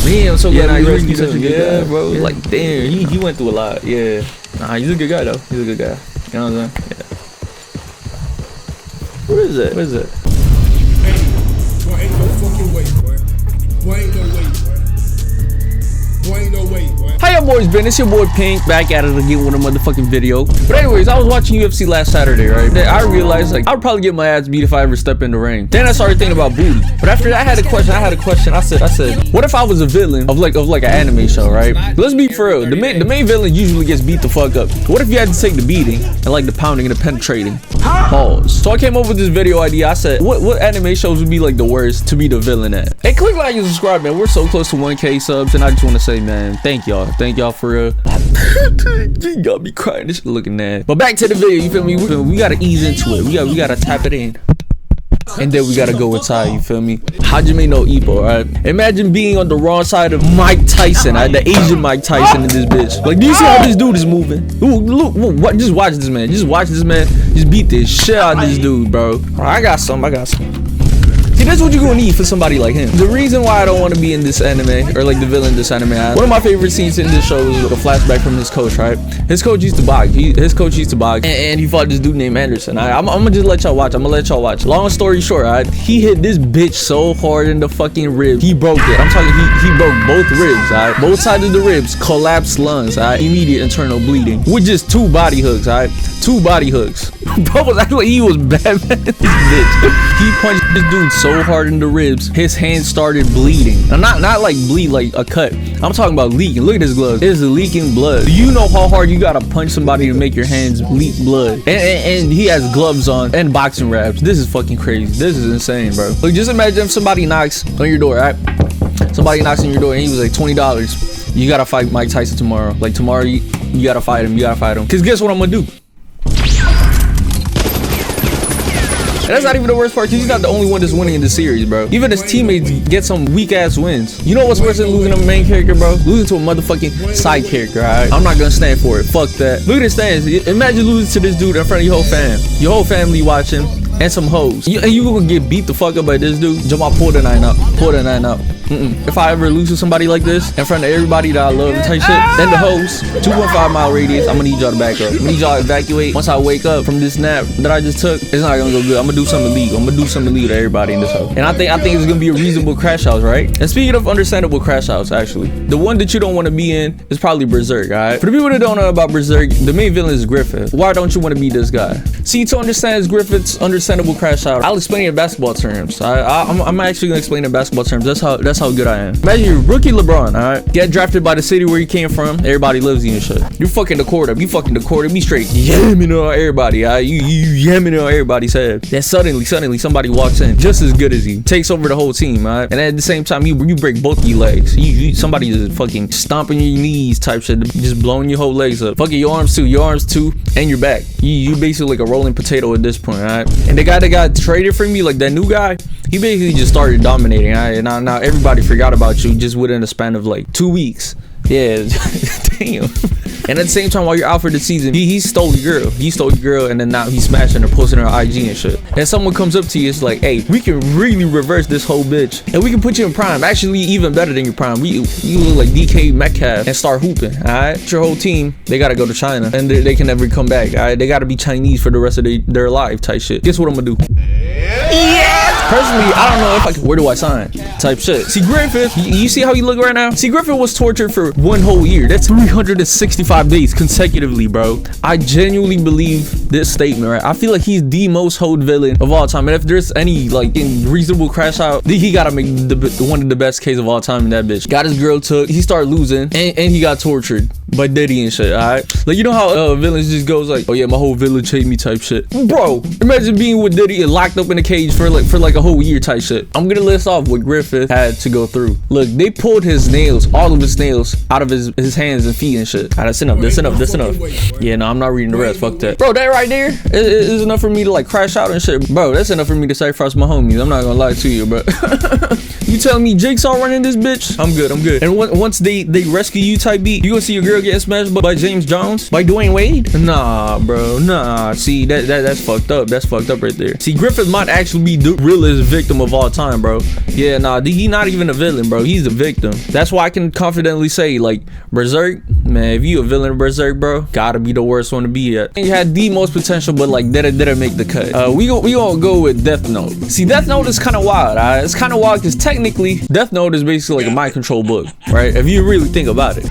Man, I'm so glad nah, he he's rescued such a good guy. Yeah, bro. Yeah. Like, damn, he went through a lot. Yeah. Nah, he's a good guy though. He's a good guy. You know what I'm saying? Yeah. What is it? What is it? Hey, boy, ain't no fucking way, boy. Boy, ain't no way, boy. Boy, ain't no way, boy. How y'all boys been? It's your boy Pink, back at it again with a motherfucking video. But anyways, I was watching UFC last Saturday, right? Then I realized like I would probably get my ass beat if I ever step in the ring. Then I started thinking about booty. But after that, I had a question. I said, what if I was a villain of like an anime show, right? Let's be for real. The main villain usually gets beat the fuck up. What if you had to take the beating and like the pounding and the penetrating? Pause. So I came up with this video idea. I said, what anime shows would be like the worst to be the villain at? Hey, click like and subscribe, man. We're so close to 1K subs, and I just want to say, man, thank y'all for real. You got me crying. This shit looking mad. But back to the video. You feel me? We gotta ease into it. We gotta tap it in. And then we gotta go inside, you feel me? Hajime no Ippo, right? Imagine being on the wrong side of Mike Tyson, right? The Asian Mike Tyson in this bitch. Like, do you see how this dude is moving? Look, what? Just watch this man. Just watch this man. Just beat this shit out of this dude, bro. I got some. See, that's what you're gonna need for somebody like him. The reason why I don't want to be in this anime, or like the villain in this anime, one of my favorite scenes in this show is a flashback from his coach, right? His coach used to box. His coach used to box, and he fought this dude named Anderson. I'm gonna just let y'all watch. Long story short, right? He hit this bitch so hard in the fucking ribs. He broke it. I'm talking, he broke both ribs, alright? Both sides of the ribs, collapsed lungs, alright? Immediate internal bleeding. With just 2 body hooks, alright? 2 body hooks. Bro was acting like he was Batman. This bitch. He punched this dude so hard in the ribs, his hands started bleeding. And not like bleed like a cut. I'm talking about leaking. Look at his gloves. It's leaking blood. Do you know how hard you gotta punch somebody to make your hands leak blood? And he has gloves on and boxing wraps. This is fucking crazy. This is insane, bro. Like, just imagine if somebody knocks on your door, right? Somebody knocks on your door and he was like $20. You gotta fight Mike Tyson tomorrow. Like, tomorrow you gotta fight him. Cause guess what I'm gonna do? And that's not even the worst part, because he's not the only one that's winning in the series, bro. Even his teammates get some weak ass wins. You know what's worse than losing to a main character, bro? Losing to a motherfucking side character, alright? I'm not gonna stand for it. Fuck that. Look at his stands. Imagine losing to this dude in front of your whole fam. Your whole family watching. And some hoes. And you gonna get beat the fuck up by this dude? Jamal, pull the 9 up. If I ever lose to somebody like this in front of everybody that I love and type shit, then the hoes, 2.5 mile radius, I'm gonna need y'all to back up. I'm gonna need y'all to evacuate. Once I wake up from this nap that I just took, it's not gonna go good. I'm gonna do something illegal. To everybody in this house. And I think it's gonna be a reasonable crash house, right? And speaking of understandable crash house, actually, the one that you don't want to be in is probably Berserk, alright? For the people that don't know about Berserk, the main villain is Griffith. Why don't you want to be this guy? See, to understand Griffith's understandable crash house, I'll explain it in basketball terms. I'm actually gonna explain it in basketball terms. That's how good I am. Imagine you're rookie LeBron, alright? Get drafted by the city where you came from. Everybody loves you and shit. You're fucking the court up. You straight yamming on everybody, alright? You yamming on everybody's head. Then suddenly somebody walks in just as good as you, takes over the whole team, alright? And at the same time, you break both of your legs. Somebody just fucking stomping your knees type shit, just blowing your whole legs up. Fucking your arms too, and your back. You basically like a rolling potato at this point, alright? And the guy that got traded from me, like that new guy, he basically just started dominating, alright? And now everybody forgot about you just within a span of like 2 weeks. Yeah, damn. And at the same time, while you're out for the season, he stole your girl, and then now he's smashing her, posting her IG and shit. And someone comes up to you, it's like, hey, we can really reverse this whole bitch, and we can put you in prime, actually even better than your prime. You look like DK Metcalf and start hooping, alright? Your whole team, they gotta go to China, and they can never come back, alright? They gotta be Chinese for the rest of their life type shit. Guess what I'm gonna do? Yes! Personally, I don't know if I can, where do I sign? Type shit. See, Griffith, you see how he look right now? See, Griffith was tortured for 1 whole year. That's 365 days consecutively, bro. I genuinely believe this statement, right? I feel like he's the most hoed villain of all time. And if there's any, like, in reasonable crash out, he gotta make one of the best Ks of all time in that bitch. Got his girl took, he started losing, and he got tortured by Diddy and shit, alright? Like, you know how villains just goes like, oh yeah, my whole village hate me type shit. Bro, imagine being with Diddy and locked up in a cage for like a whole year type shit. I'm gonna list off what Griffith had to go through. Look, they pulled his nails, all of his nails, out of his hands and feet and shit. Alright, that's enough. Yeah, no, I'm not reading the rest. Fuck that. Bro, that right there is enough for me to like crash out and shit. Bro, that's enough for me to sacrifice my homies. I'm not gonna lie to you, bro. You telling me Jigsaw running this bitch? I'm good. And once they rescue you type beat, you gonna see your girl getting smashed by James Jones? By Dwayne Wade? Nah, bro. Nah. See, that's fucked up. That's fucked up right there. See, Griffith might actually be the realest victim of all time, bro. Yeah, nah. He not even a villain, bro. He's the victim. That's why I can confidently say, like, Berserk, man, if you a villain of Berserk, bro, gotta be the worst one to be at. You had the most potential, but like didn't make the cut. We gonna go with Death Note. See, Death Note is kind of wild. It's kind of wild because technically Death Note is basically like a mind control book, right? If you really think about it.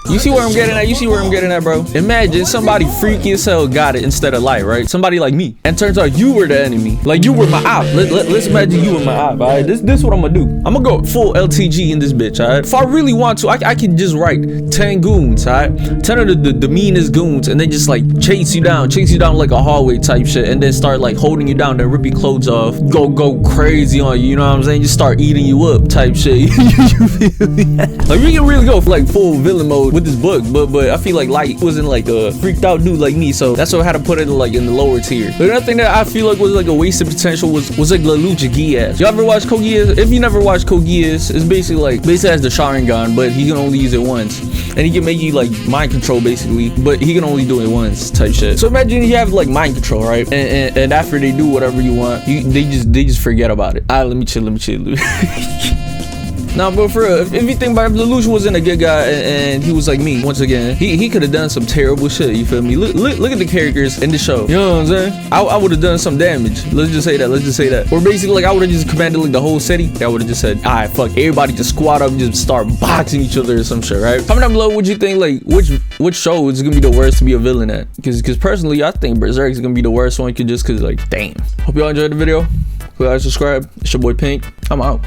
You see where I'm getting at? You see where I'm getting at, bro? Imagine somebody freaky as hell got it instead of light, right? Somebody like me. And turns out you were the enemy. Like you were my op. Let's imagine you were my op, alright? This what I'm gonna do. I'm gonna go full LTG in this bitch, alright? If I really want to, I can just write 10 goons, alright? 10 of the meanest goons, and then just like chase you down like a hallway type shit, and then start like holding you down, then rip your clothes off, go crazy on you, you know what I'm saying? Just start eating you up type shit. You feel me? Like we can really go for like full villain mode with this book, but I feel like Light wasn't like a freaked out dude like me, so that's why I had to put it like in the lower tier. But another thing that I feel like was like a wasted potential was like the Lucha Geass. Y'all ever watch Code Geass? If you never watched Code Geass, it's basically has the Sharingan, but he can only use it once, and he can make you like mind control basically, but he can only do it once type shit. So imagine you have like mind control, right? And after they do whatever you want, they just forget about it. Let me chill. Nah, but for real, if you think about it, if Lelouch wasn't a good guy and he was like me, once again, he could have done some terrible shit, you feel me? Look at the characters in the show, you know what I'm saying? I would have done some damage. Let's just say that. Or basically, like, I would have just commanded like the whole city. I would have just said, alright, fuck, everybody just squat up and just start boxing each other or some shit, right? Comment down below what you think, like, which show is gonna be the worst to be a villain at? Because personally, I think Berserk is gonna be the worst one, just cause, like, damn. Hope y'all enjoyed the video. Hope y'all subscribe. It's your boy Pink. I'm out.